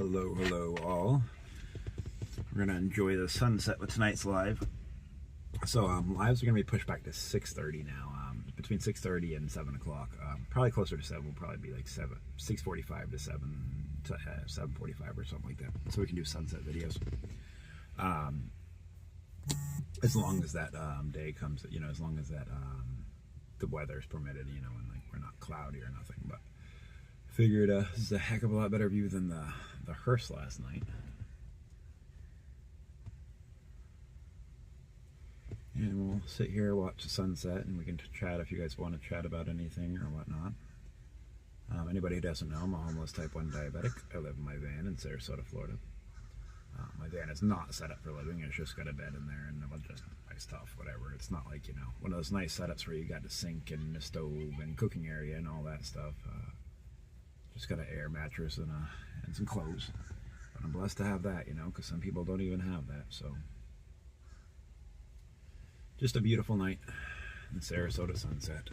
Hello all. We're gonna enjoy the sunset with tonight's live. So lives are gonna be pushed back to 6:30 now. Between 6:30 and 7 o'clock. Probably closer to 7. Will probably be like 6:45 to 7:45 or something like that. So we can do sunset videos. As long as that day comes, as long as that the weather's permitted, and like we're not cloudy or nothing. But figured this is a heck of a lot better view than the hearse last night. And we'll sit here, watch the sunset, and we can chat if you guys want to chat about anything or whatnot. Anybody who doesn't know, I'm a homeless type 1 diabetic. I live in my van in Sarasota, Florida. My van is not set up for living. It's just got a bed in there and a bunch of my stuff, whatever. It's not like, one of those nice setups where you got a sink and a stove and cooking area and all that stuff. Just got an air mattress and some clothes. But I'm blessed to have that, because some people don't even have that, so. Just a beautiful night in Sarasota sunset.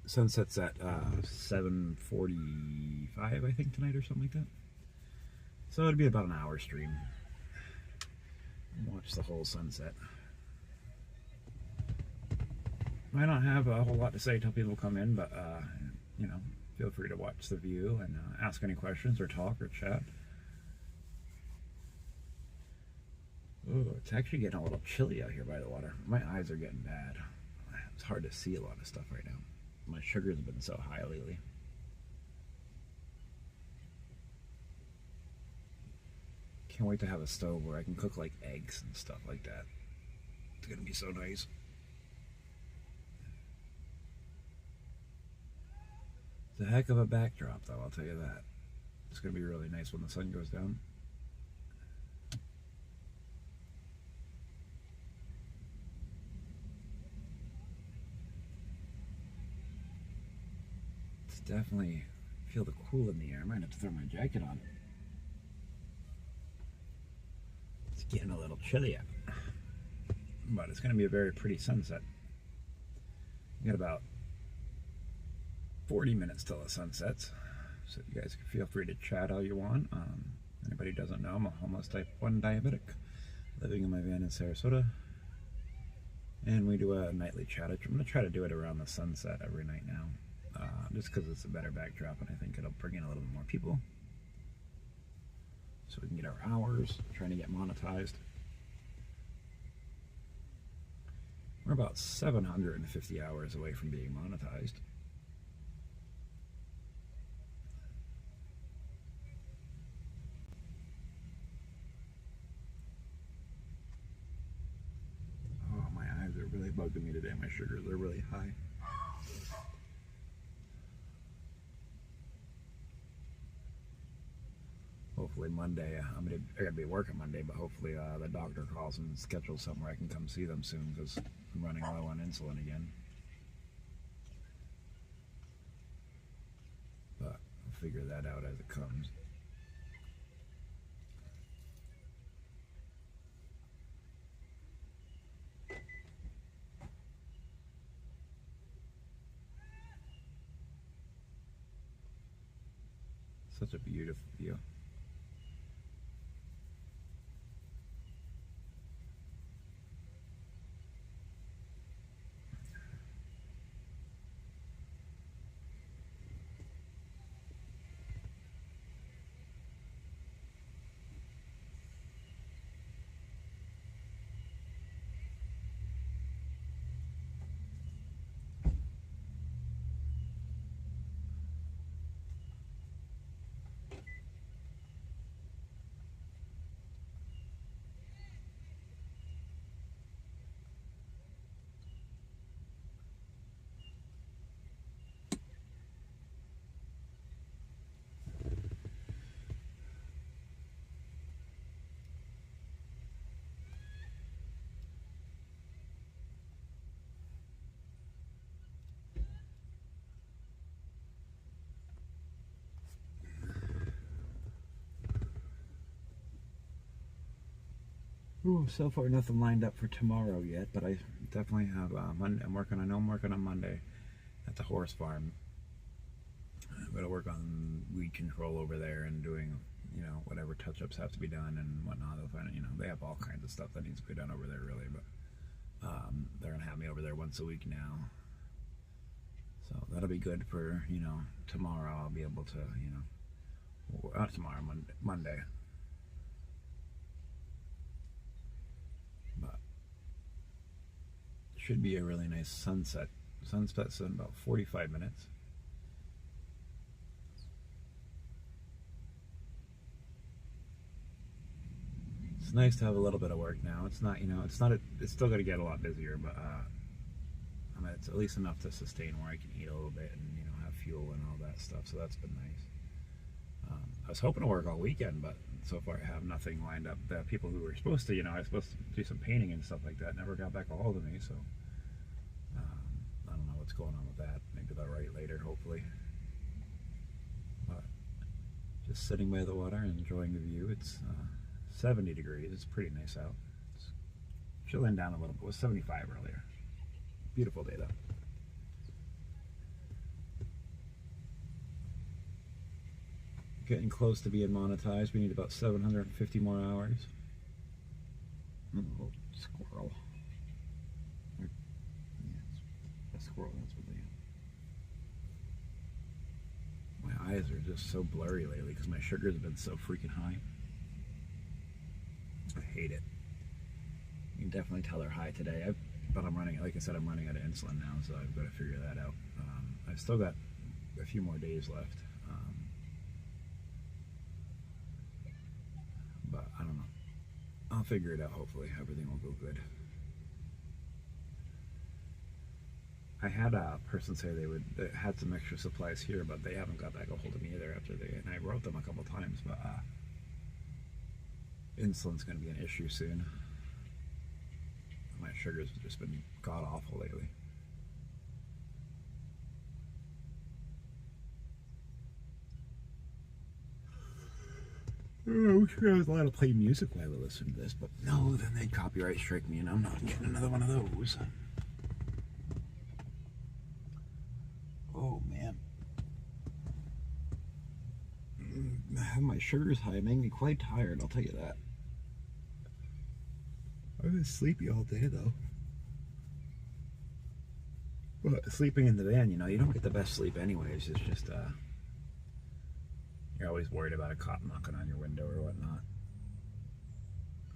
Sunset's at 7:45, I think, tonight or something like that. So it'd be about an hour stream. Watch the whole sunset. Might not have a whole lot to say till people come in, but feel free to watch the view and ask any questions or talk or chat. Oh, it's actually getting a little chilly out here by the water. My eyes are getting bad. It's hard to see a lot of stuff right now. My sugar's been so high lately. Can't wait to have a stove where I can cook like eggs and stuff like that. It's gonna be so nice. It's a heck of a backdrop though, I'll tell you that. It's gonna be really nice when the sun goes down. It's definitely feel the cool in the air. I might have to throw my jacket on. It's getting a little chilly out. But it's going to be a very pretty sunset. We got about 40 minutes till the sun sets. So you guys can feel free to chat all you want. Anybody who doesn't know, I'm a homeless type 1 diabetic living in my van in Sarasota. And we do a nightly chat. I'm going to try to do it around the sunset every night now. Just because it's a better backdrop and I think it'll bring in a little bit more people. So we can get our hours, trying to get monetized. We're about 750 hours away from being monetized. Oh, my eyes are really bugging me today. My sugars are really high. Hopefully Monday, I gotta be working Monday, but hopefully the doctor calls and schedules something where I can come see them soon because I'm running low on insulin again. But I'll figure that out as it comes. Such a beautiful view. Ooh, so far nothing lined up for tomorrow yet, but I definitely have Monday. I'm working on Monday at the horse farm. I'm gonna work on weed control over there and doing, whatever. whatever touch-ups have to be done and whatnot. They'll find it, you know, they have all kinds of stuff that needs to be done over there, really. But they're gonna have me over there once a week now, so that'll be good for, you know, tomorrow. I'll be able to, you know, not tomorrow, Monday. But should be a really nice sunset. Sunset's in about 45 minutes. It's nice to have a little bit of work now. It's not, you know, it's still going to get a lot busier, but I mean, it's at least enough to sustain where I can eat a little bit and, you know, have fuel and all that stuff. So that's been nice. I was hoping to work all weekend, but so far I have nothing lined up. The people who were supposed to, you know, I was supposed to do some painting and stuff like that, never got back a hold of me. So I don't know what's going on with that. Maybe they'll write later, hopefully. But just sitting by the water and enjoying the view. It's 70 degrees. It's pretty nice out. It's chilling down a little bit. It was 75 earlier. Beautiful day though. Getting close to being monetized. We need about 750 more hours. Oh, squirrel. Yeah, it's a squirrel, that's what they are. My eyes are just so blurry lately because my sugars have been so freaking high. I hate it. You can definitely tell they're high today. But I'm running, like I said, I'm running out of insulin now, so I've got to figure that out. I've still got a few more days left. But I don't know. I'll figure it out, hopefully. Everything will go good. I had a person say they had some extra supplies here, but they haven't got back a hold of me either after and I wrote them a couple times, but insulin's going to be an issue soon. My sugars have just been god-awful lately. I wish I was allowed to play music while I listen to this, but no, then they'd copyright strike me, and I'm not getting another one of those. Oh, man. My sugar's high, making me quite tired, I'll tell you that. I was sleepy all day, though. But sleeping in the van, you know, you don't get the best sleep anyways. It's just, you're always worried about a cop knocking on your window or whatnot.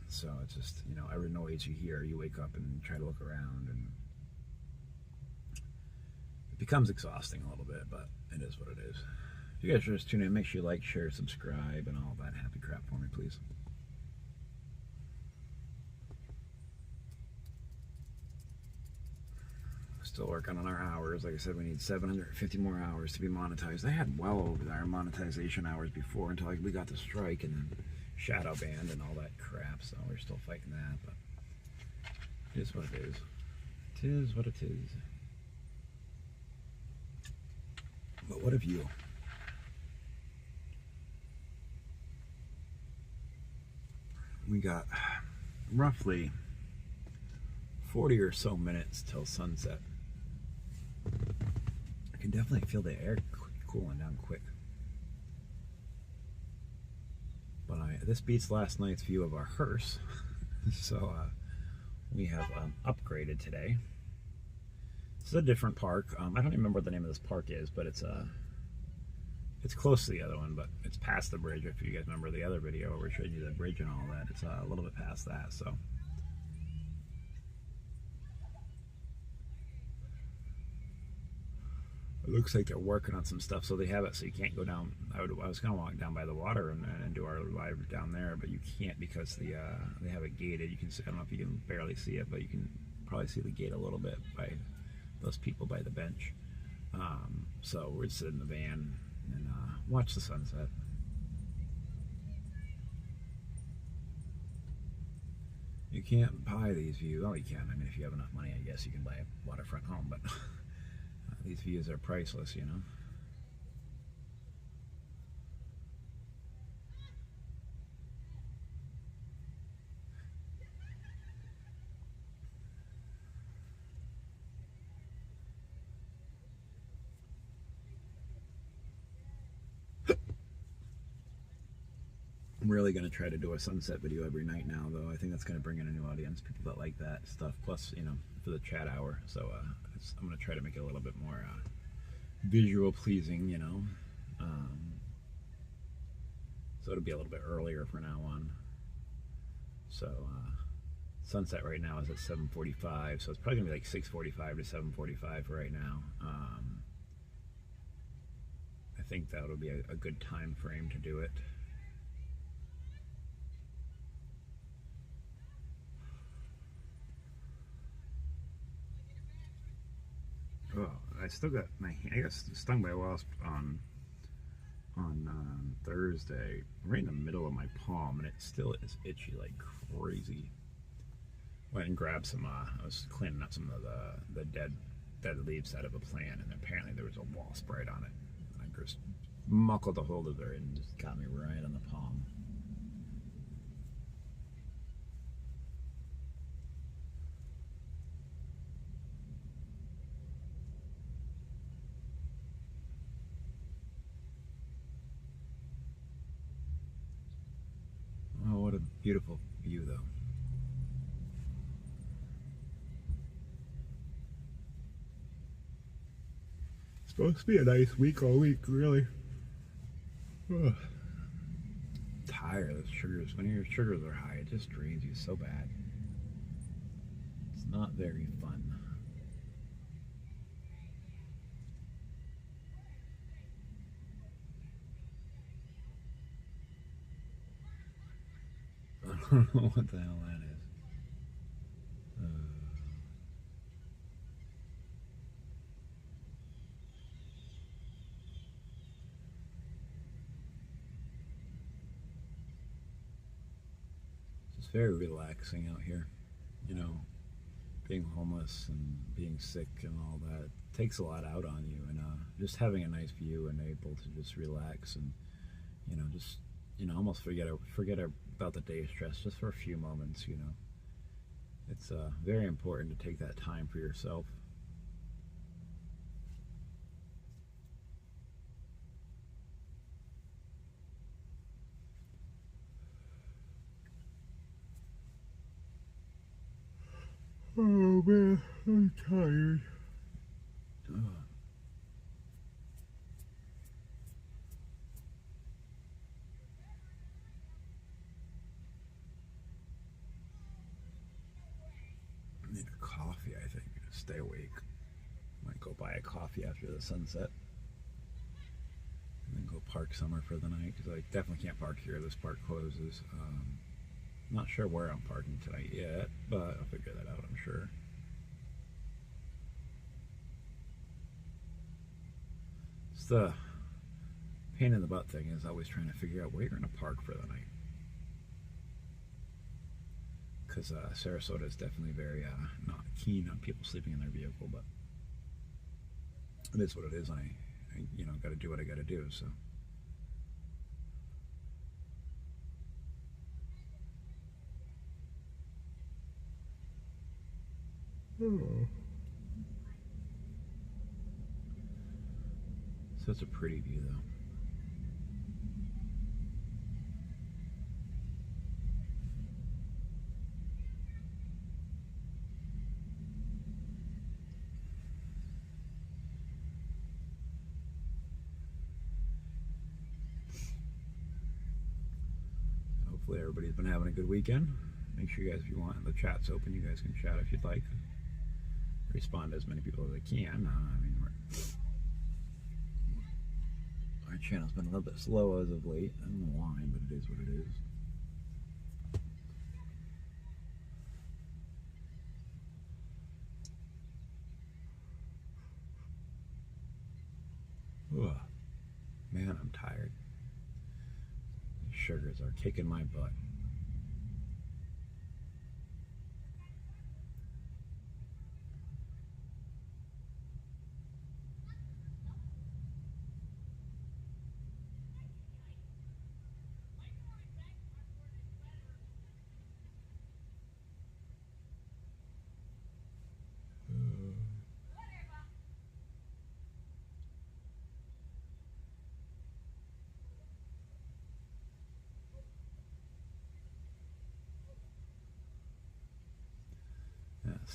So it's just, you know, every noise you hear, you wake up and try to look around, and it becomes exhausting a little bit, but it is what it is. If you guys are just tuning in, make sure you like, share, subscribe, and all that happy crap for me, please. Still working on our hours. Like I said, we need 750 more hours to be monetized. I had well over our monetization hours before until we got the strike and then shadow banned and all that crap. So we're still fighting that, but it is what it is. It is what it is. But what of you? We got roughly 40 or so minutes till sunset. I can definitely feel the air cooling down quick. But this beats last night's view of our hearse. So we have upgraded today. This is a different park. I don't even remember what the name of this park is, but it's close to the other one, but it's past the bridge. If you guys remember the other video where we showed you the bridge and all that, it's a little bit past that. So it looks like they're working on some stuff, so they have it so you can't go down. I was going to walk down by the water and do our live down there, but you can't because they have it gated. You can see, I don't know if you can barely see it, but you can probably see the gate a little bit by those people by the bench. So we'd sit in the van and watch the sunset. You can't buy these views. Oh, you can. I mean, if you have enough money, I guess you can buy a waterfront home, but these views are priceless, you know. I'm really going to try to do a sunset video every night now, though. I think that's going to bring in a new audience, people that like that stuff, plus, you know, for the chat hour. So I'm going to try to make it a little bit more visual pleasing, you know. So it'll be a little bit earlier from now on. So sunset right now is at 7:45, so it's probably going to be like 6:45 to 7:45 for right now. I think that'll be a good time frame to do it. Oh, I still got my hand, I got stung by a wasp on Thursday, right in the middle of my palm, and it still is itchy like crazy. Went and grabbed some, I was cleaning up some of the dead leaves out of a plant, and apparently there was a wasp right on it. And I just muckled a hold of her and just got me right on the palm. Oh, what a beautiful view, though. It's supposed to be a nice week all week, really. Ugh. Tired of sugars. When your sugars are high, it just drains you so bad. It's not very fun. I don't know what the hell that is. It's very relaxing out here, you know, being homeless and being sick and all that takes a lot out on you, and just having a nice view and able to just relax and, you know, just, you know, almost forget about the day's stress just for a few moments, you know. It's very important to take that time for yourself. Oh man, I'm tired. I need a coffee, I think, to stay awake. Might go buy a coffee after the sunset. And then go park somewhere for the night, because I definitely can't park here. This park closes. Not sure where I'm parking tonight yet, but I'll figure that out, I'm sure. It's the pain in the butt thing is always trying to figure out where you're going to park for the night. Because Sarasota is definitely very not keen on people sleeping in their vehicle, but it is what it is. I you know, got to do what I got to do, so. So it's a pretty view, though. Hopefully everybody's been having a good weekend. Make sure you guys, if you want, the chat's open. You guys can chat if you'd like. Respond to as many people as I can. I mean, our channel's been a little bit slow as of late. I don't know why, but it is what it is. Ugh. Man, I'm tired. These sugars are kicking my butt.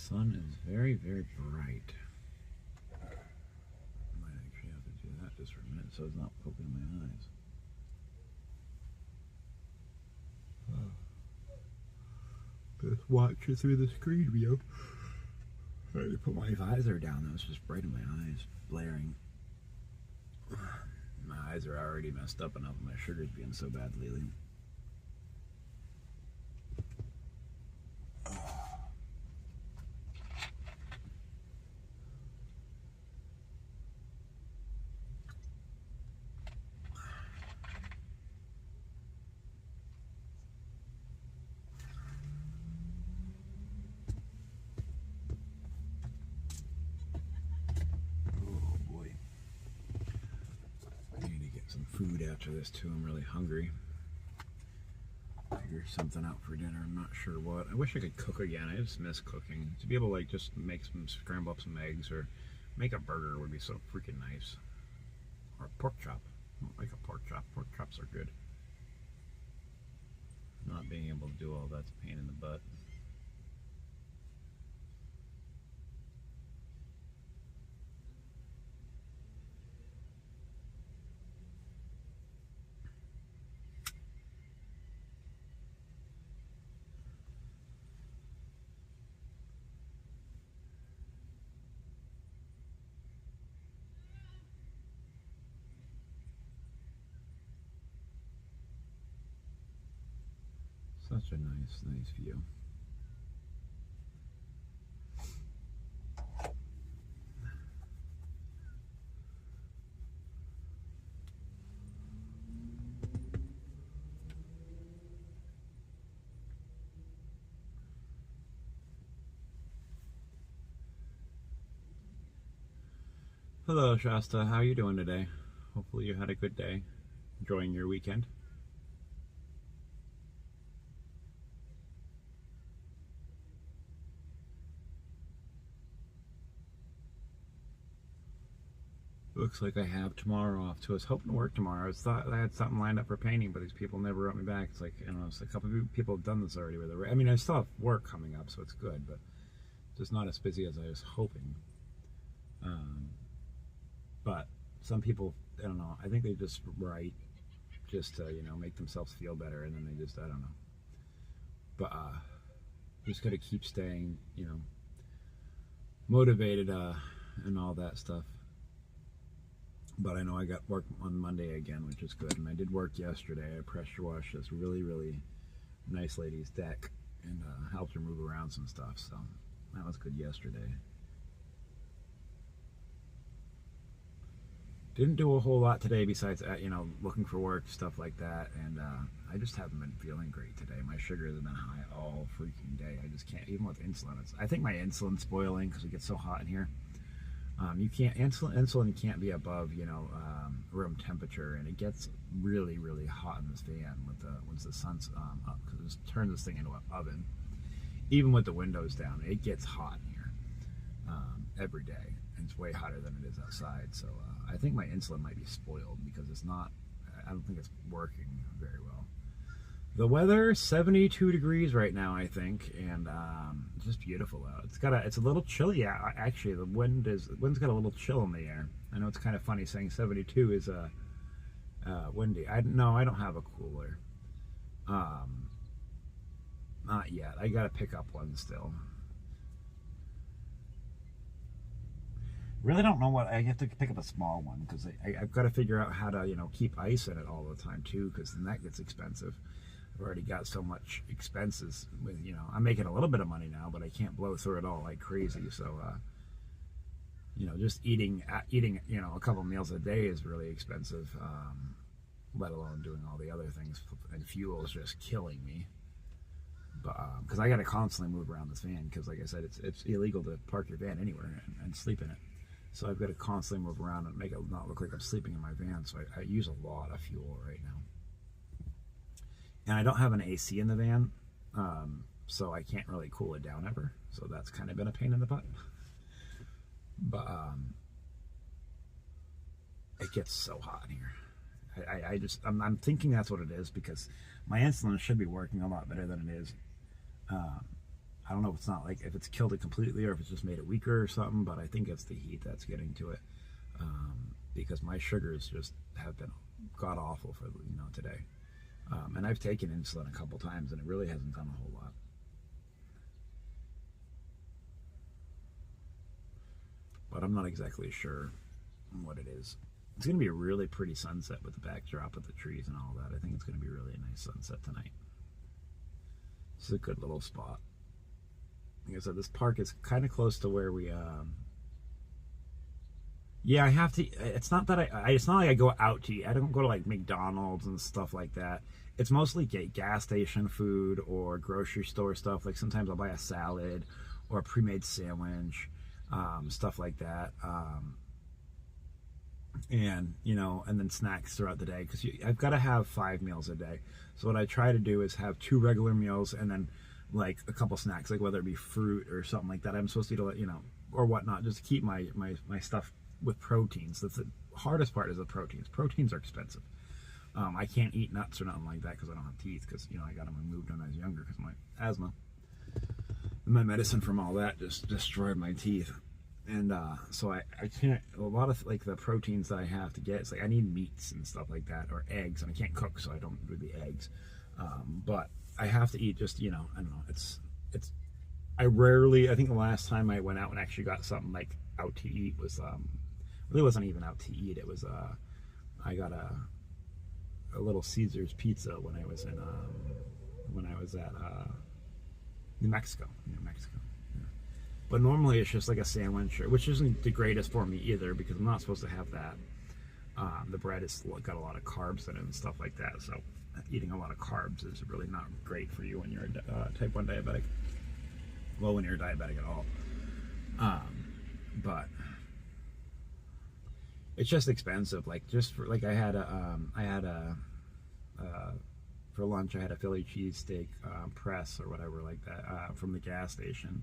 sun is very, very bright. I might actually have to do that just for a minute so it's not poking my eyes. Just watch it through the screen view. I had to put my visor down though, it's just bright in my eyes, blaring. My eyes are already messed up enough, my sugar's being so bad lately. Food after this too. I'm really hungry. Figure something out for dinner. I'm not sure what. I wish I could cook again. I just miss cooking. To be able to like just make some, scramble up some eggs or make a burger would be so freaking nice. Or a pork chop. I don't like a pork chop. Pork chops are good. Not being able to do all that's a pain in the butt. Such a nice view. Hello Shasta, how are you doing today? Hopefully you had a good day. Enjoying your weekend? Looks like I have tomorrow off too. I was hoping to work tomorrow. I thought I had something lined up for painting, but these people never wrote me back. It's like, you know, it's a couple of people have done this already with it. I mean, I still have work coming up, so it's good, but just not as busy as I was hoping. But some people, I don't know, I think they just write just to, you know, make themselves feel better, and then they just, I don't know. But just gotta keep staying, you know, motivated and all that stuff. But I know I got work on Monday again, which is good. And I did work yesterday. I pressure washed this really, really nice lady's deck and helped her move around some stuff. So that was good yesterday. Didn't do a whole lot today besides, you know, looking for work, stuff like that. And I just haven't been feeling great today. My sugars have been high all freaking day. I just can't, even with insulin. I think my insulin's boiling because it gets so hot in here. You can't, insulin can't be above, you know, room temperature, and it gets really, really hot in this van with once the sun's up, because it turns this thing into an oven. Even with the windows down, it gets hot in here every day, and it's way hotter than it is outside. So I think my insulin might be spoiled because it's not, I don't think it's working very well. The weather, 72 degrees right now, I think, and it's just beautiful out. It's a little chilly out. Actually, the wind's got a little chill in the air. I know it's kind of funny saying 72 is windy. No, I don't have a cooler. Not yet. I gotta pick up one still. Really don't know what, I have to pick up a small one because I've got to figure out how to, you know, keep ice in it all the time too, because then that gets expensive. I've already got so much expenses with, you know, I'm making a little bit of money now, but I can't blow through it all like crazy. So, you know, just eating, you know, a couple meals a day is really expensive, let alone doing all the other things. And fuel is just killing me. But because I got to constantly move around this van, because like I said, it's illegal to park your van anywhere and sleep in it. So I've got to constantly move around and make it not look like I'm sleeping in my van. So I use a lot of fuel right now. And I don't have an AC in the van, so I can't really cool it down ever. So that's kind of been a pain in the butt. But it gets so hot in here. I'm thinking that's what it is, because my insulin should be working a lot better than it is. I don't know if it's not like if it's killed it completely or if it's just made it weaker or something, but I think it's the heat that's getting to it. Because my sugars just have been god awful for today. And I've taken insulin a couple times and it really hasn't done a whole lot. But I'm not exactly sure what it is. It's going to be a really pretty sunset with the backdrop of the trees and all that. I think it's going to be really a nice sunset tonight. This is a good little spot. Like I said, this park is kind of close to where we yeah, I have to. It's not that it's not like I go out to eat. I don't go to like McDonald's and stuff like that. It's mostly gas station food or grocery store stuff. Like sometimes I'll buy a salad or a pre-made sandwich, stuff like that. And and then snacks throughout the day, because I've got to have 5 meals a day. So what I try to do is have 2 regular meals and then like a couple snacks, like whether it be fruit or something like that. I'm supposed to eat, or whatnot, just to keep my stuff with proteins. That's the hardest part, is the proteins. Proteins are expensive. I can't eat nuts or nothing like that because I don't have teeth, because I got them removed when I was younger because of my asthma. And my medicine from all that just destroyed my teeth. And so I can't, a lot of like the proteins that I have to get, it's like I need meats and stuff like that, or eggs, and I can't cook, so I don't do the eggs. But I have to eat just, I don't know, I think the last time I went out and actually got something like out to eat was, really wasn't even out to eat. It was, I got a Little Caesar's pizza when I was at New Mexico. Yeah. But normally it's just like a sandwich, which isn't the greatest for me either, because I'm not supposed to have that. The bread has got a lot of carbs in it and stuff like that, so eating a lot of carbs is really not great for you when you're a type 1 diabetic. Well, when you're a diabetic at all. But it's just expensive. Like, just for, like, for lunch I had a Philly cheesesteak press or whatever like that from the gas station.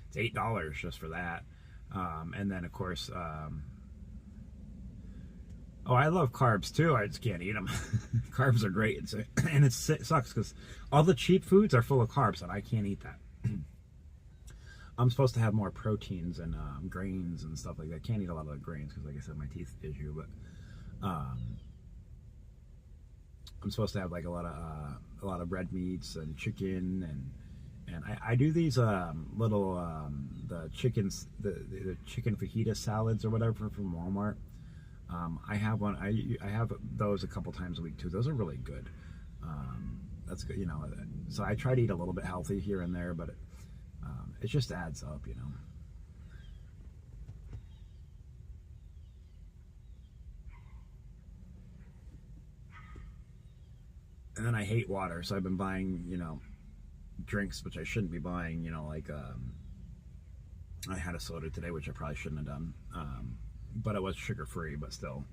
It's $8 just for that. And then of course, oh, I love carbs too. I just can't eat them. Carbs are great, and it sucks because all the cheap foods are full of carbs, and I can't eat that. I'm supposed to have more proteins and grains and stuff like that. I can't eat a lot of the grains because, like I said, my teeth issue. But I'm supposed to have like a lot of red meats and chicken, and I do these little the chicken fajita salads or whatever from Walmart. I have one. I have those a couple times a week too. Those are really good. That's good, So I try to eat a little bit healthy here and there, but it just adds up, And then I hate water, so I've been buying, drinks, which I shouldn't be buying, like I had a soda today, which I probably shouldn't have done. But it was sugar-free, but still.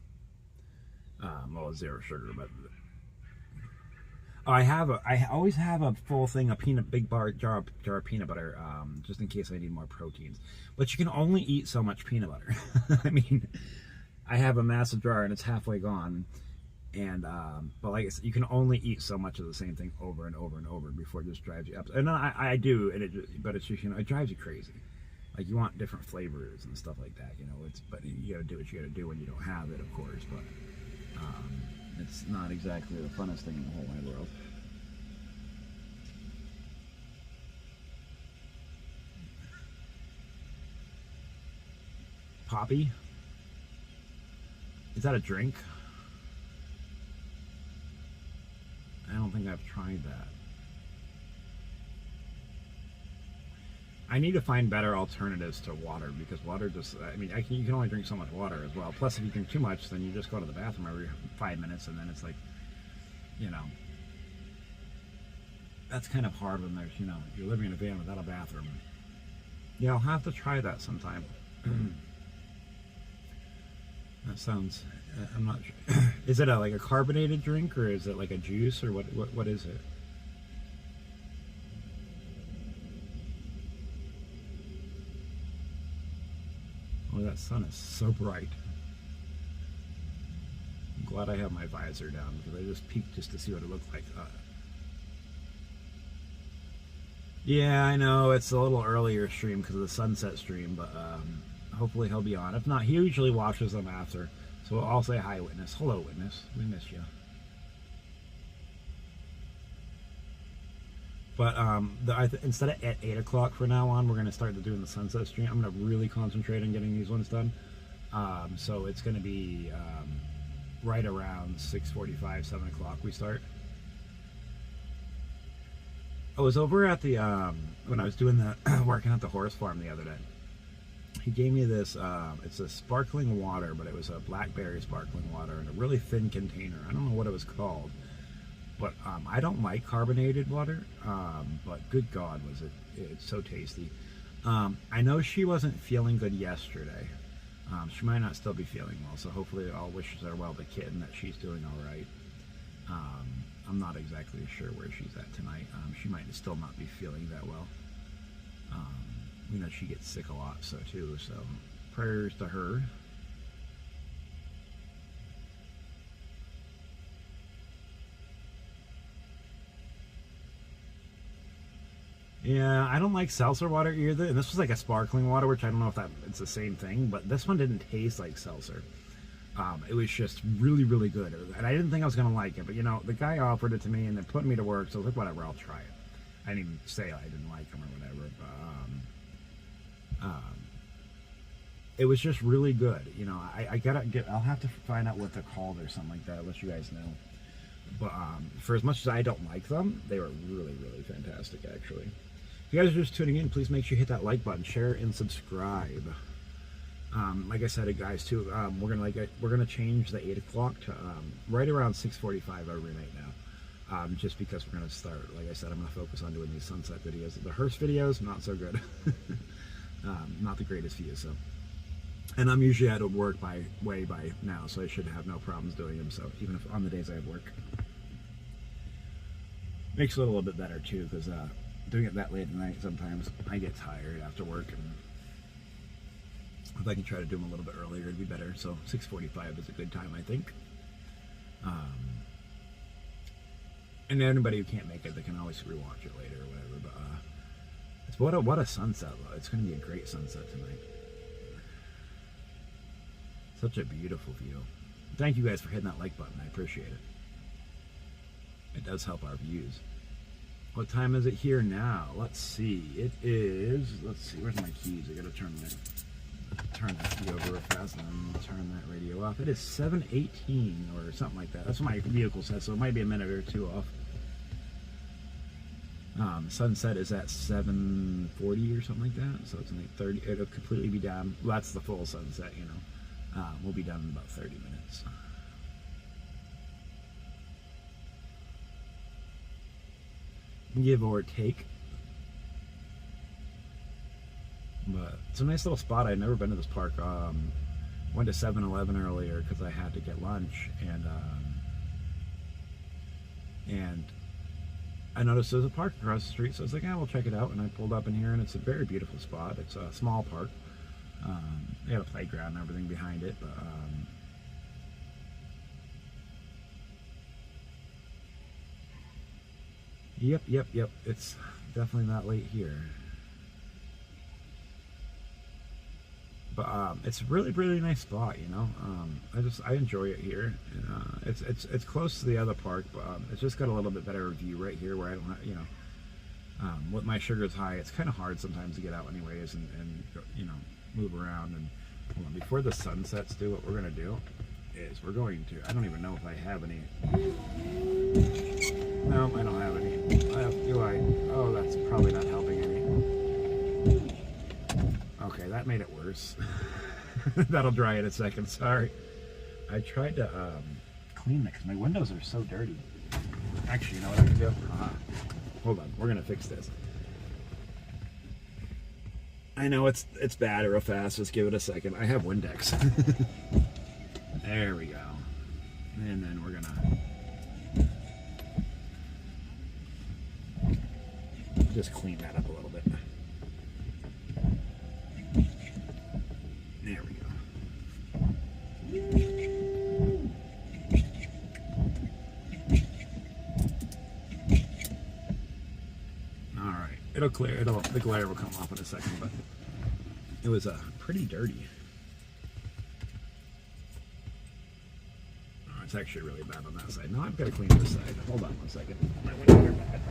Well, 0 sugar, but I always have a full thing of big jar of peanut butter, just in case I need more proteins. But you can only eat so much peanut butter. I mean, I have a massive jar and it's halfway gone, and but like you can only eat so much of the same thing over and over and over before it just drives you up. And I do, but it's just it drives you crazy. Like, you want different flavors and stuff like that, but you gotta do what you gotta do when you don't have it, of course. But it's not exactly the funnest thing in the whole wide world. Poppy? Is that a drink? I don't think I've tried that. I need to find better alternatives to water, because water just, you can only drink so much water as well. Plus, if you drink too much, then you just go to the bathroom every 5 minutes, and then it's like, that's kind of hard when there's, you're living in a van without a bathroom. Yeah, I'll have to try that sometime. That sounds, I'm not sure. Is it like a carbonated drink, or is it like a juice, or what is it? Oh, that sun is so bright. I'm glad I have my visor down, because I just peeked just to see what it looked like. Yeah, I know it's a little earlier stream because of the sunset stream, but hopefully he'll be on. If not, he usually watches them after. So I'll say hi, Witness. Hello, Witness. We miss you. But instead of at 8 o'clock from now on, we're going to start doing the sunset stream. I'm going to really concentrate on getting these ones done. So it's going to be right around 6:45, 7 o'clock we start. I was over at the, when I was doing the, working at the horse farm the other day. He gave me this, it's a sparkling water, but it was a blackberry sparkling water in a really thin container. I don't know what it was called. But I don't like carbonated water, but good God, was it's so tasty. I know she wasn't feeling good yesterday. She might not still be feeling well, so hopefully all wishes are well to Kit and that she's doing all right. I'm not exactly sure where she's at tonight. She might still not be feeling that well. You know, she gets sick a lot, so too, so prayers to her. Yeah, I don't like seltzer water either. And this was like a sparkling water, which I don't know if it's the same thing, but this one didn't taste like seltzer. It was just really, really good. And I didn't think I was going to like it, but you know, the guy offered it to me and they're putting me to work, so I was like, whatever, I'll try it. I didn't even say I didn't like him or whatever, but it was just really good. You know, I'll have to find out what they're called or something like that. I'll let you guys know. But for as much as I don't like them, they were really, really fantastic, actually. If you guys are just tuning in, please make sure you hit that like button, share, and subscribe. Like I said, guys, too, we're gonna change the 8 o'clock to right around 6:45 every night now. Just because we're gonna start. Like I said, I'm gonna focus on doing these sunset videos. The hearse videos, not so good. Not the greatest views, so. And I'm usually out of work by now, so I should have no problems doing them. So even if on the days I have work, makes it a little bit better too, because doing it that late at night, sometimes I get tired after work, and if I can try to do them a little bit earlier, it'd be better. So 6:45 is a good time, I think. And anybody who can't make it, they can always rewatch it later or whatever. But it's what a sunset! It's going to be a great sunset tonight. Such a beautiful view. Thank you guys for hitting that like button. I appreciate it. It does help our views. What time is it here now? Let's see. It is, let's see, where's my keys? I gotta turn the key over real fast and then turn that radio off. It is 7:18 or something like that. That's what my vehicle says, so it might be a minute or two off. Sunset is at 7:40 or something like that, so it's in 30. It'll completely be down. Well, that's the full sunset, you know. We'll be done in about 30 minutes. Give or take. But it's a nice little spot. I'd never been to this park. Went to 7-Eleven earlier because I had to get lunch, and I noticed there's a park across the street, so I was like, yeah, we'll check it out. And I pulled up in here, and it's a very beautiful spot. It's a small park. They got a playground and everything behind it, but yep. It's definitely not late here. But it's a really, really nice spot, you know. I enjoy it here. It's close to the other park, but it's just got a little bit better view right here where I don't have, you know, with my sugars high, it's kind of hard sometimes to get out anyways and you know, move around. And hold on, before the sun sets, what we're gonna do is we're going to, I don't even know if I have any. No, I don't have any. Do I? Oh, that's probably not helping any. Okay, that made it worse. That'll dry in a second, sorry. I tried to clean it because my windows are so dirty. Actually, you know what I can do? Hold on, we're gonna fix this. I know it's bad real fast, just give it a second. I have Windex. There we go. And then we're gonna just clean that up a little bit. There we go. All right. It'll clear. The glare will come off in a second, but it was pretty dirty. Oh, it's actually really bad on that side. Now I've got to clean this side. Hold on one second. My windows are bad.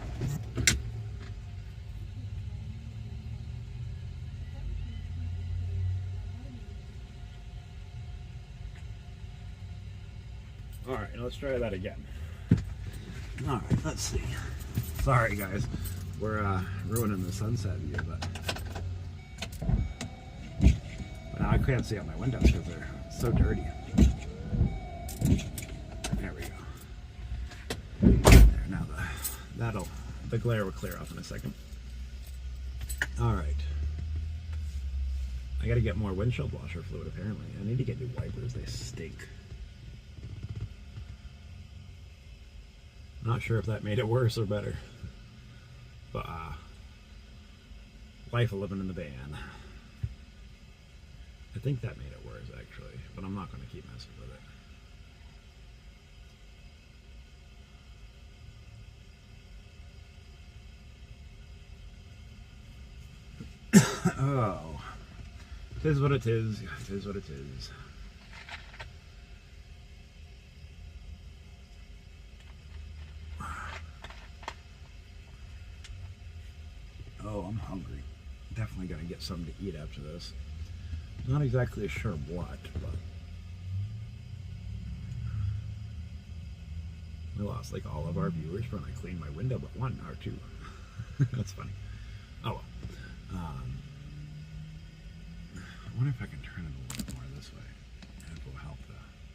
All right, let's try that again. All right, let's see. Sorry, guys. We're ruining the sunset view, but now I can't see out my windows because they're so dirty. There we go. There, now the glare will clear off in a second. All right. I got to get more windshield washer fluid. Apparently, I need to get new wipers. They stink. Not sure if that made it worse or better. But, life of living in the van. I think that made it worse, actually. But I'm not going to keep messing with it. Oh. 'Tis what it is. 'Tis what it is. Oh, I'm hungry. Definitely gonna get something to eat after this. Not exactly sure what, but we lost like all of our viewers when I cleaned my window, but one or two. That's funny. Oh well. I wonder if I can turn it a little bit more this way. That will help.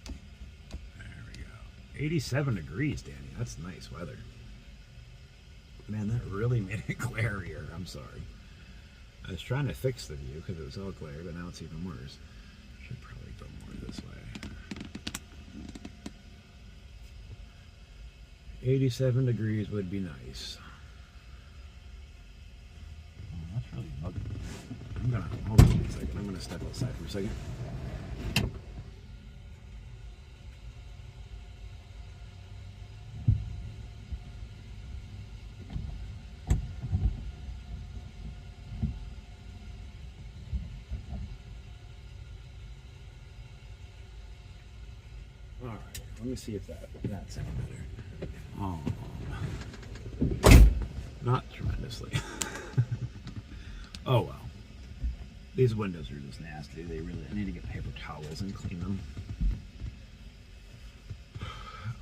There we go. 87 degrees, Danny. That's nice weather. Man, that really made it glarier. I'm sorry. I was trying to fix the view because it was all glare, but now it's even worse. Should probably go more this way. 87 degrees would be nice. Oh, that's really bugging me. Hold on a second. I'm gonna step outside for a second. Let me see if that sounds better. Oh, not tremendously. Oh well. These windows are just nasty. I need to get paper towels and clean them.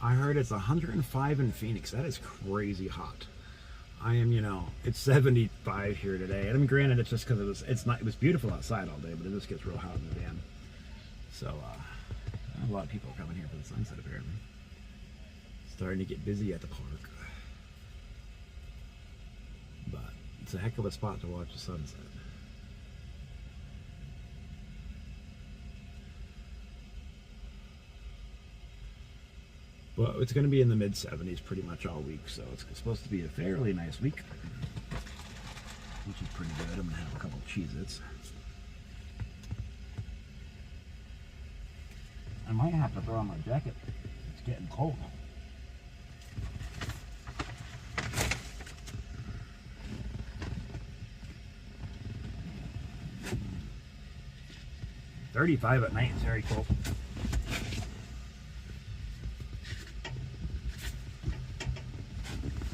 I heard it's 105 in Phoenix. That is crazy hot. I am, it's 75 here today. And I mean, granted, it's just because it was beautiful outside all day, but it just gets real hot in the van. So, a lot of people are coming here for the sunset, apparently. Starting to get busy at the park. But it's a heck of a spot to watch the sunset. Well, it's going to be in the mid-70s pretty much all week, so it's supposed to be a fairly nice week. Which is pretty good. I'm going to have a couple Cheez-Its. I might have to throw on my jacket. It's getting cold. $35 at night is very cold.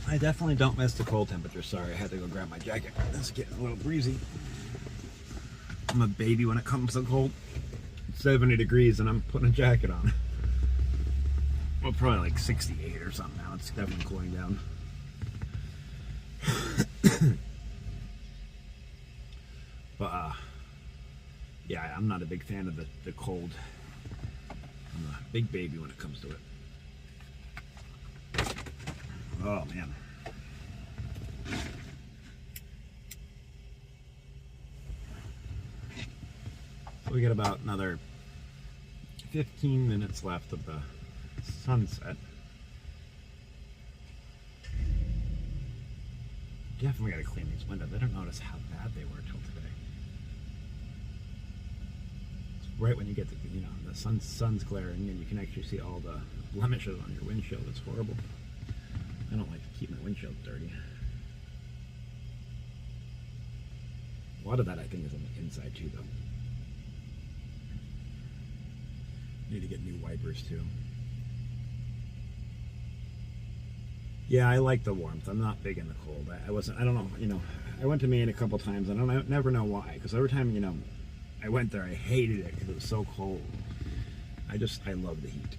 I definitely don't miss the cold temperature. Sorry, I had to go grab my jacket. It's getting a little breezy. I'm a baby when it comes to cold. 70 degrees and I'm putting a jacket on. Well, probably like 68 or something now. It's definitely cooling down. But yeah, I'm not a big fan of the cold. I'm a big baby when it comes to it. Oh man. So we got about another 15 minutes left of the sunset. Definitely got to clean these windows. I don't notice how bad they were till today. It's right when you get the sun's glaring and you can actually see all the blemishes on your windshield. It's horrible. I don't like to keep my windshield dirty. A lot of that I think is on the inside too, though. Need to get new wipers too. Yeah, I like the warmth. I'm not big in the cold. I don't know, I went to Maine a couple times, and I never know why, because every time, I went there, I hated it because it was so cold. I love the heat.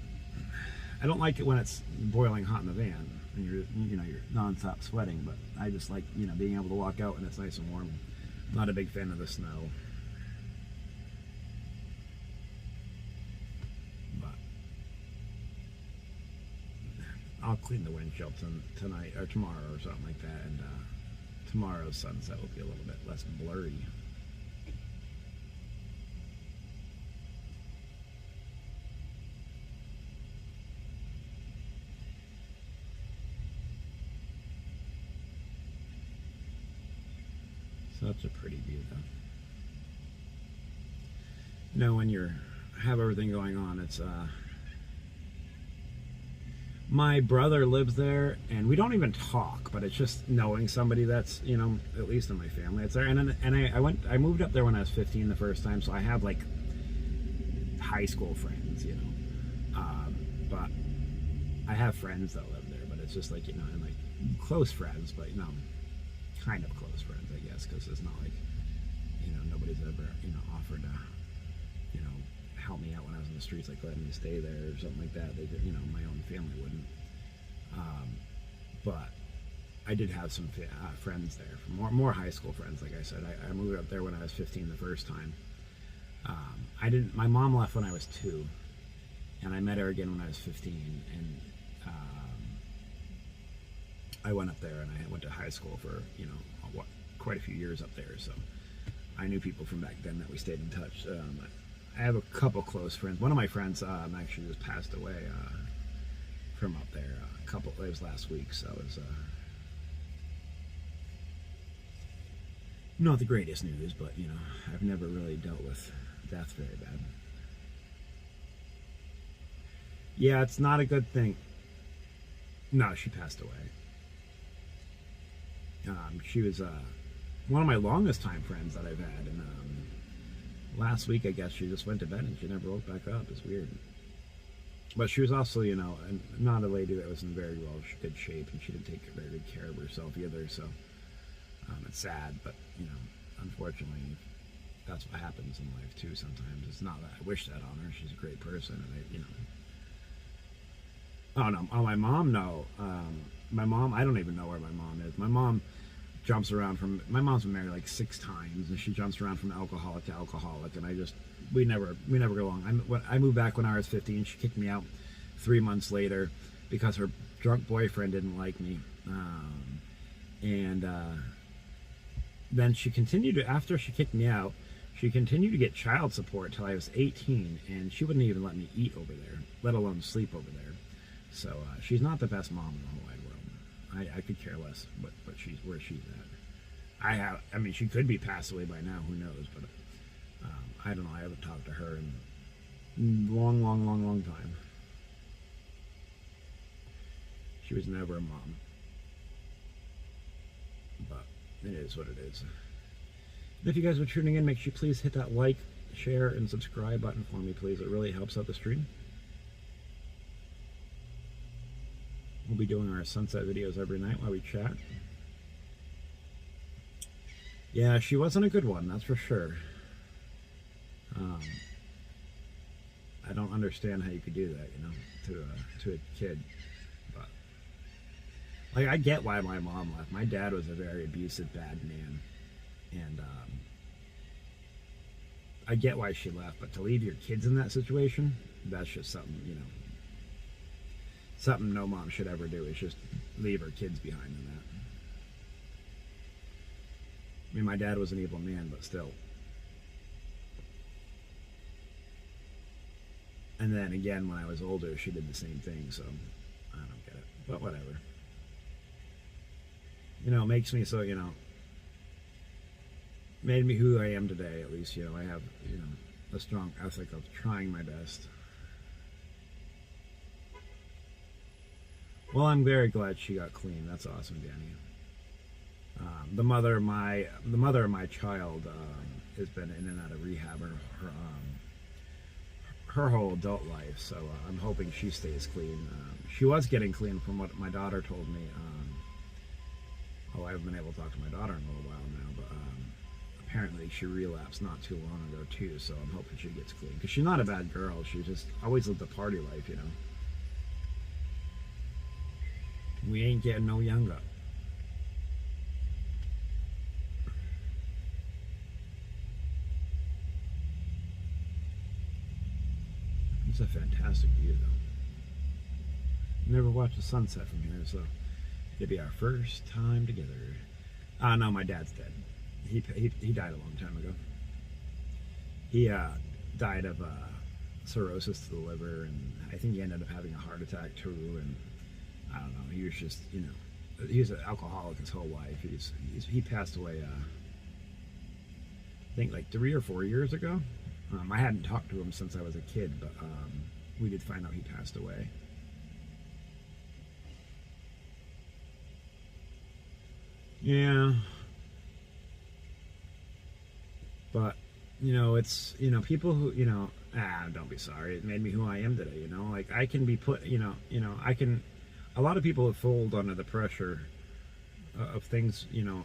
I don't like it when it's boiling hot in the van and you're nonstop sweating, but I just like, being able to walk out and it's nice and warm. I'm not a big fan of the snow. But I'll clean the windshield tonight or tomorrow or something like that, and tomorrow's sunset will be a little bit less blurry. Such a pretty view, though. When you have everything going on, it's my brother lives there, and we don't even talk, but it's just knowing somebody that's, at least in my family, it's there. And I moved up there when I was 15 the first time, so I have like high school friends, but I have friends that live there, but it's just like, and like close friends, but kind of close friends, I guess, because it's not like, nobody's ever, offered to, help me out when I was in the streets, like letting me stay there or something like that. They did, my own family wouldn't. But I did have some friends there, more high school friends. Like I said, I moved up there when I was 15 the first time. My mom left when I was 2, and I met her again when I was 15, and I went up there, and I went to high school for, quite a few years up there, so I knew people from back then that we stayed in touch. I have a couple close friends. One of my friends actually just passed away from up there. It was last week, so it was not the greatest news, but I've never really dealt with death very bad. Yeah, it's not a good thing. No, she passed away. She was one of my longest time friends that I've had, and last week I guess she just went to bed and she never woke back up. It's weird. But she was also, not a lady that was in very good shape, and she didn't take very good care of herself either, so it's sad, but, unfortunately, that's what happens in life, too, sometimes. It's not that I wish that on her. She's a great person, and Oh, no. Oh, my mom, no. My mom, I don't even know where my mom is. My mom jumps around my mom's been married like 6 times, and she jumps around from alcoholic to alcoholic, and we never go along. I moved back when I was 15. She kicked me out 3 months later because her drunk boyfriend didn't like me. Then she continued to, after she kicked me out, she continued to get child support till I was 18, and she wouldn't even let me eat over there, let alone sleep over there. So she's not the best mom in the whole wide world. I could care less where she's at. She could be passed away by now, who knows, but I don't know. I haven't talked to her in a long time. She was never a mom, but it is what it is. And if you guys are tuning in, make sure you please hit that like, share, and subscribe button for me, please. It really helps out the stream. We'll be doing our sunset videos every night while we chat. Yeah, she wasn't a good one, that's for sure. I don't understand how you could do that, to a kid. But like, I get why my mom left. My dad was a very abusive, bad man, and I get why she left. But to leave your kids in that situation, that's just something, something no mom should ever do, is just leave her kids behind in that. My dad was an evil man, but still. And then again, when I was older, she did the same thing, so I don't get it. But whatever. It makes me so, made me who I am today, at least, I have, a strong ethic of trying my best. Well, I'm very glad she got clean. That's awesome, Danny. the mother of my child has been in and out of rehab her whole adult life, so I'm hoping she stays clean. She was getting clean from what my daughter told me. I haven't been able to talk to my daughter in a little while now, but apparently she relapsed not too long ago too, so I'm hoping she gets clean. Because she's not a bad girl, she just always lived a party life, you know. We ain't getting no younger. It's a fantastic view, though. Never watched the sunset from here, so it'll be our first time together. No, my dad's dead. He died a long time ago. He died of cirrhosis to the liver, and I think he ended up having a heart attack too. And I don't know. He was just, you know, he was an alcoholic his whole life. He passed away. I think like 3 or 4 years ago. I hadn't talked to him since I was a kid, but we did find out he passed away. Yeah. But, you know, it's, you know, people who, you know, don't be sorry. It made me who I am today, you know? Like, I can be put, you know, I can, a lot of people have fold under the pressure of things, you know,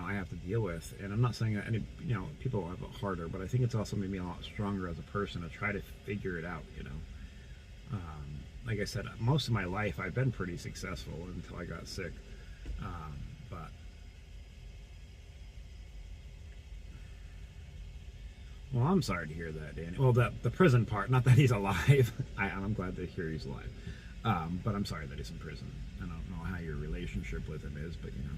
I have to deal with. And I'm not saying that any, you know, people have it harder, but I think it's also made me a lot stronger as a person to try to figure it out, you know. Like I said, most of my life I've been pretty successful until I got sick. But well, I'm sorry to hear that, Danny. Well, the prison part, not that he's alive. I'm glad to hear he's alive. But I'm sorry that he's in prison. I don't know how your relationship with him is, but you know,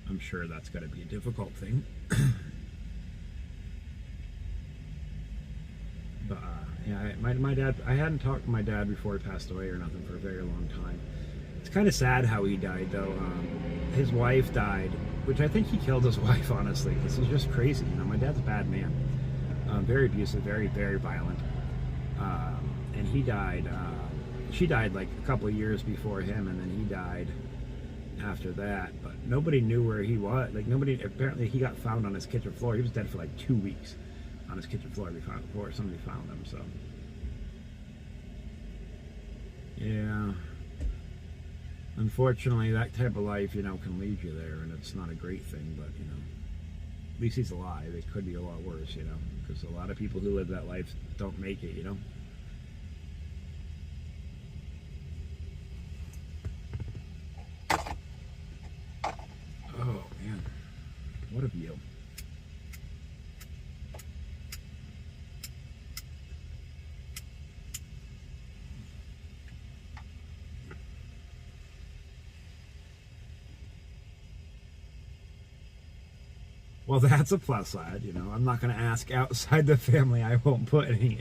I'm sure that's got to be a difficult thing. But yeah, my dad, I hadn't talked to my dad before he passed away or nothing for a very long time. It's kind of sad how he died, though. His wife died, which I think he killed his wife, honestly, because he's just crazy. You know, my dad's a bad man, very abusive, very, very violent, and he died. She died like a couple of years before him, and then he died after that. But nobody knew where he was. Like nobody. Apparently, he got found on his kitchen floor. He was dead for like 2 weeks on his kitchen floor before somebody found him. So yeah. Unfortunately, that type of life, you know, can lead you there, and it's not a great thing, but, you know, at least he's alive. It could be a lot worse, you know, because a lot of people who live that life don't make it, you know. Oh, man. What a view. Well, that's a plus side, you know. I'm not going to ask outside the family. I won't put any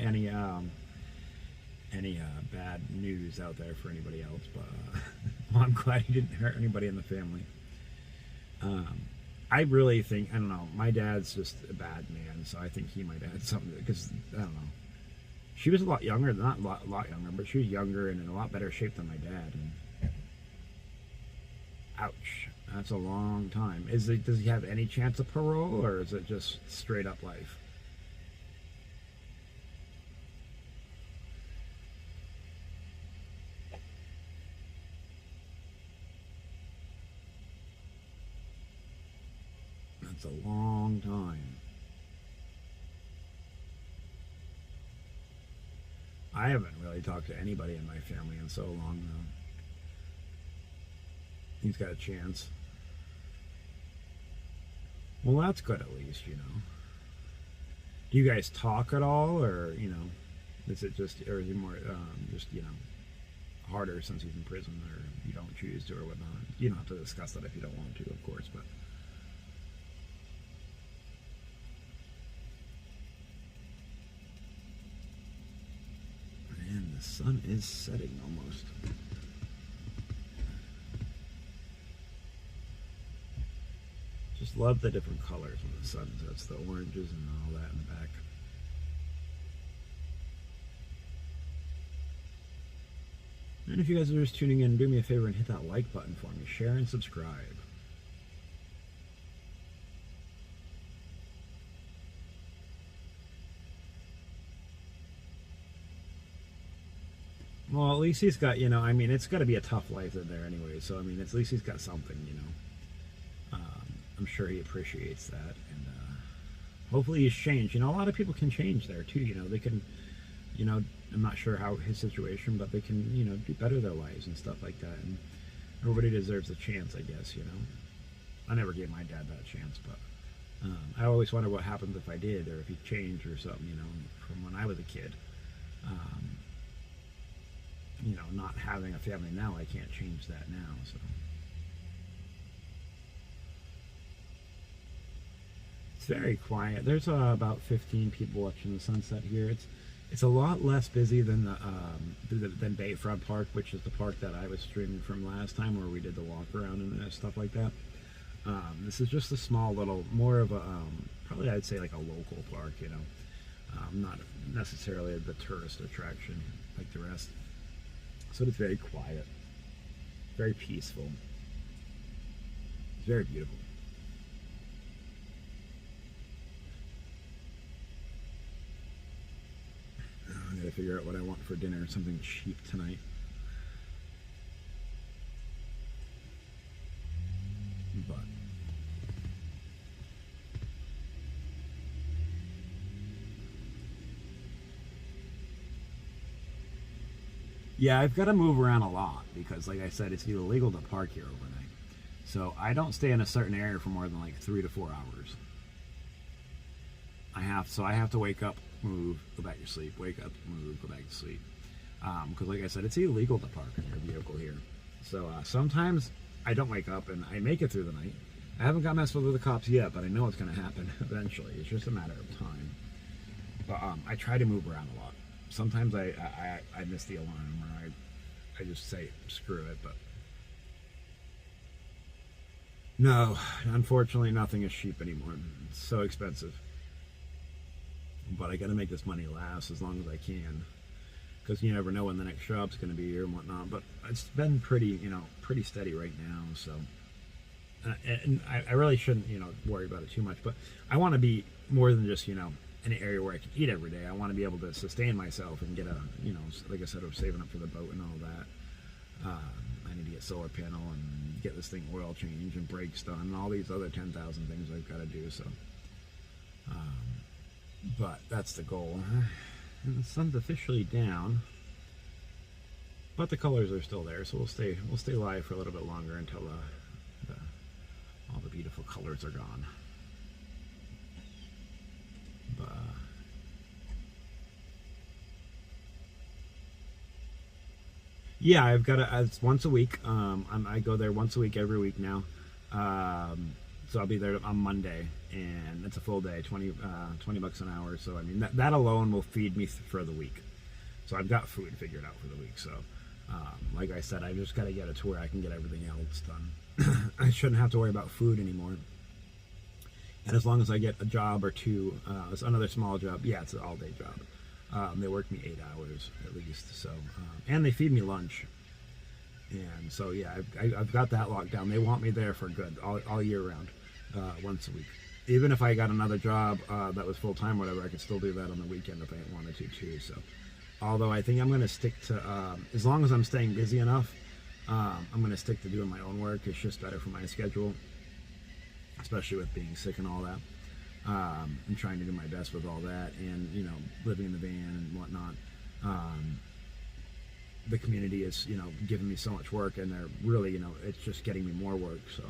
bad news out there for anybody else. But well, I'm glad he didn't hurt anybody in the family. I really think, I don't know. My dad's just a bad man, so I think he might have had something because I don't know. She was a lot younger, not a lot younger, but she was younger and in a lot better shape than my dad. And ouch. That's a long time. Does he have any chance of parole, or is it just straight up life? That's a long time. I haven't really talked to anybody in my family in so long, though. He's got a chance. Well, that's good at least, you know. Do you guys talk at all, or, you know, is it just, or is he more, just, you know, harder since he's in prison, or you don't choose to, or whatnot? You don't have to discuss that if you don't want to, of course, but. Man, the sun is setting almost. Just love the different colors when the sun sets, the oranges and all that in the back. And if you guys are just tuning in, do me a favor and hit that like button for me. Share and subscribe. Well, at least he's got, you know, I mean, it's got to be a tough life in there anyway. So, I mean, at least he's got something, you know. I'm sure he appreciates that. And hopefully he's changed. You know, a lot of people can change there too. You know, they can, you know, I'm not sure how his situation, but they can, you know, do better their lives and stuff like that. And everybody deserves a chance, I guess, you know. I never gave my dad that chance, but I always wonder what happens if I did, or if he changed or something, you know, from when I was a kid. You know, not having a family now, I can't change that now, so. It's very quiet. There's about 15 people watching the sunset here. It's a lot less busy than than Bayfront Park, which is the park that I was streaming from last time, where we did the walk around and stuff like that. This is just a small little, more of a probably I'd say like a local park, you know, not necessarily the tourist attraction like the rest. So it's very quiet, very peaceful. It's very beautiful. I gotta figure out what I want for dinner. Something cheap tonight. But yeah, I've got to move around a lot because, like I said, it's illegal to park here overnight. So I don't stay in a certain area for more than like 3 to 4 hours. I have to wake up, move, go back to sleep, wake up, move, go back to sleep. Because like I said, it's illegal to park in your vehicle here. So sometimes I don't wake up and I make it through the night. I haven't got messed with the cops yet, but I know it's going to happen eventually. It's just a matter of time. But I try to move around a lot. Sometimes I miss the alarm, or I just say screw it. But no, unfortunately, nothing is cheap anymore. It's so expensive. But I got to make this money last as long as I can, because you never know when the next job's going to be here and whatnot. But it's been pretty, you know, pretty steady right now. So, and I really shouldn't, you know, worry about it too much. But I want to be more than just, you know, an area where I can eat every day. I want to be able to sustain myself and get a, you know, like I said, I'm saving up for the boat and all that. I need to get solar panel and get this thing oil change and brakes done and all these other 10,000 things I've got to do. So, but that's the goal. And the sun's officially down, but the colors are still there, so we'll stay live for a little bit longer until all the beautiful colors are gone. But yeah, I've got it's once a week. I go there once a week, every week now. So I'll be there on Monday, and it's a full day, 20 bucks an hour. So I mean, that alone will feed me for the week. So I've got food figured out for the week. So like I said, I just got to get it to where I can get everything else done. I shouldn't have to worry about food anymore. And as long as I get a job or two, it's another small job. Yeah, it's an all-day job. They work me 8 hours at least. So and they feed me lunch. And so yeah, I've got that locked down. They want me there for good all year round, once a week. Even if I got another job that was full time, whatever, I could still do that on the weekend if I wanted to too. So, although I think I'm going to stick to as long as I'm staying busy enough, I'm going to stick to doing my own work. It's just better for my schedule, especially with being sick and all that. I'm trying to do my best with all that, and you know, living in the van and whatnot. The community is, you know, giving me so much work, and they're really, you know, it's just getting me more work. So,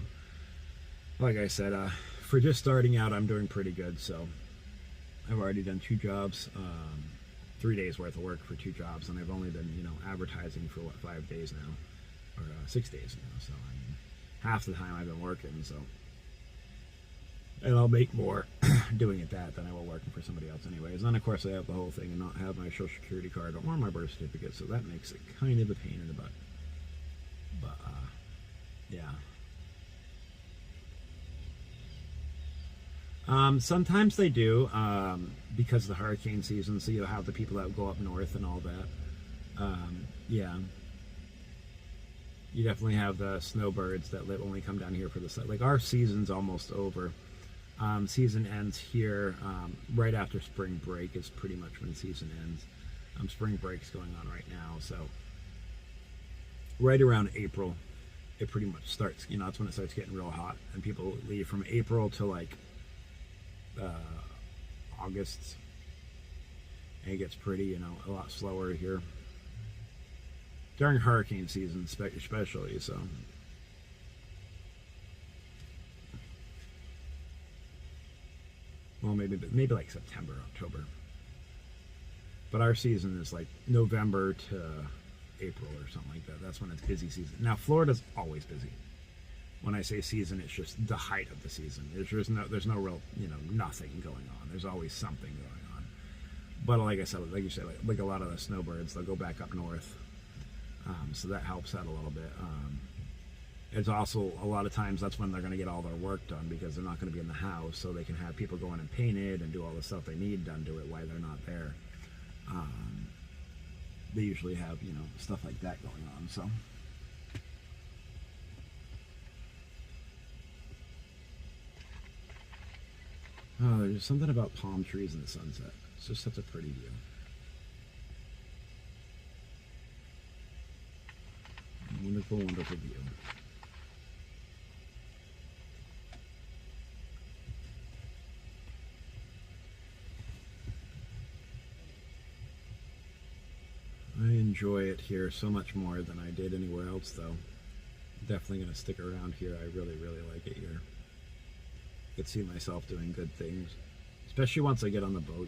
like I said, for just starting out, I'm doing pretty good. So, I've already done 2 jobs, 3 days worth of work for 2 jobs, and I've only been, you know, advertising for 5 days now, or 6 days now. So, I mean, half the time I've been working. So, and I'll make more doing it that than I will working for somebody else anyways. And then of course I have the whole thing and not have my social security card or my birth certificate, so that makes it kind of a pain in the butt. But yeah. Sometimes they do, because of the hurricane season, so you'll have the people that go up north and all that. Yeah. You definitely have the snowbirds that only come down here for the sun. Like, our season's almost over. Season ends here right after spring break is pretty much when season ends. Spring break's going on right now, so right around April, it pretty much starts, that's when it starts getting real hot, and people leave from April to like August, and it gets pretty, a lot slower here during hurricane season, especially. So well, maybe like September, October, but our season is like November to April or something like that. That's when it's busy season. Now Florida's always busy. When I say season, it's just the height of the season. There's no real, nothing going on. There's always something going on. But like I said, like you said, like a lot of the snowbirds, they'll go back up north, so that helps out a little bit. It's also a lot of times that's when they're going to get all their work done, because they're not going to be in the house, so they can have people go in and paint it and do all the stuff they need done to it while they're not there. They usually have, stuff like that going on. So there's something about palm trees in the sunset. It's just such a pretty view. Wonderful, wonderful view. I enjoy it here so much more than I did anywhere else, though. Definitely going to stick around here. I really, really like it here. I could see myself doing good things, especially once I get on the boat,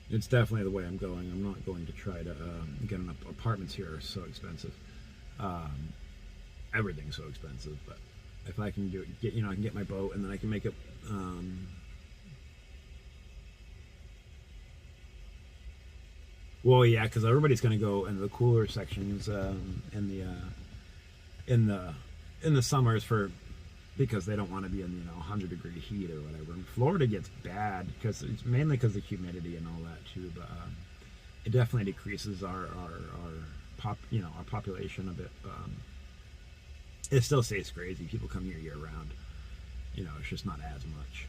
It's definitely the way I'm going. I'm not going to try to get an apartments here are so expensive. Everything's so expensive, but if I can I can get my boat, and then I can make it. Well, yeah, because everybody's going to go into the cooler sections in the summers because they don't want to be in 100-degree heat or whatever. And Florida gets bad because it's mainly because of the humidity and all that too. But it definitely decreases our population a bit. It still stays crazy. People come here year round. It's just not as much.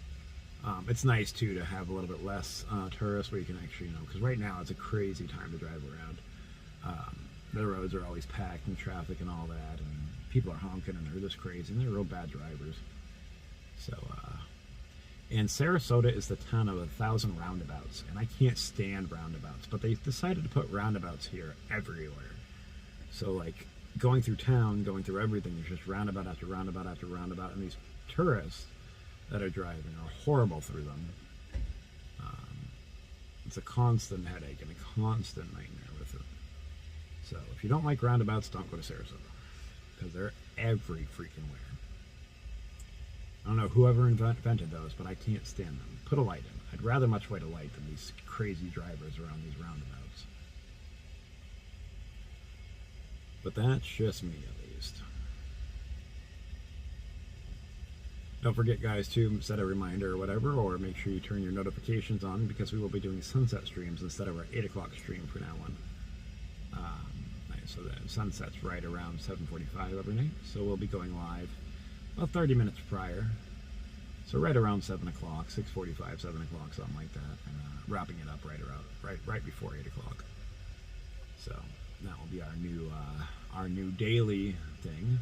It's nice too to have a little bit less tourists, where you can actually, because right now it's a crazy time to drive around. The roads are always packed and traffic and all that, and people are honking and they're just crazy, and they're real bad drivers. So, and Sarasota is the town of 1,000 roundabouts, and I can't stand roundabouts, but they decided to put roundabouts here everywhere. So like going through town, going through everything, there's just roundabout after roundabout after roundabout, and these tourists that are driving are horrible through them. It's a constant headache and a constant nightmare with it. So if you don't like roundabouts, don't go to Sarasota, because they're every freaking where. I don't know whoever invented those, but I can't stand them. Put a light in. I'd rather much wait a light than these crazy drivers around these roundabouts. But that's just me, at least. Don't forget, guys, to set a reminder or whatever, or make sure you turn your notifications on, because we will be doing sunset streams instead of our 8 o'clock stream from now on. So the sunset's right around 7:45 every night, so we'll be going live about 30 minutes prior. So right around 7 o'clock, 6:45, 7 o'clock, something like that, and wrapping it up right before 8 o'clock. So that will be our new daily thing.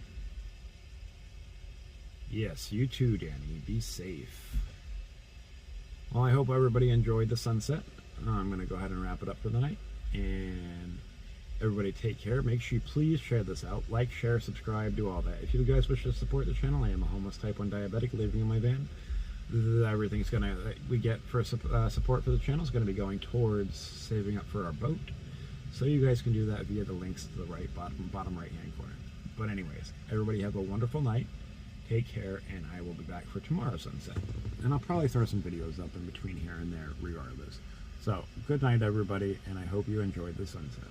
Yes, you too, Danny. Be safe. Well, I hope everybody enjoyed the sunset. I'm going to go ahead and wrap it up for the night. And everybody take care. Make sure you please share this out. Like, share, subscribe, do all that. If you guys wish to support the channel, I am a homeless type 1 diabetic living in my van. Everything's going to, we get for support for the channel is going to be going towards saving up for our boat. So you guys can do that via the links to the bottom right hand corner. But anyways, everybody have a wonderful night. Take care, and I will be back for tomorrow's sunset. And I'll probably throw some videos up in between here and there regardless. So, good night, everybody, and I hope you enjoyed the sunset.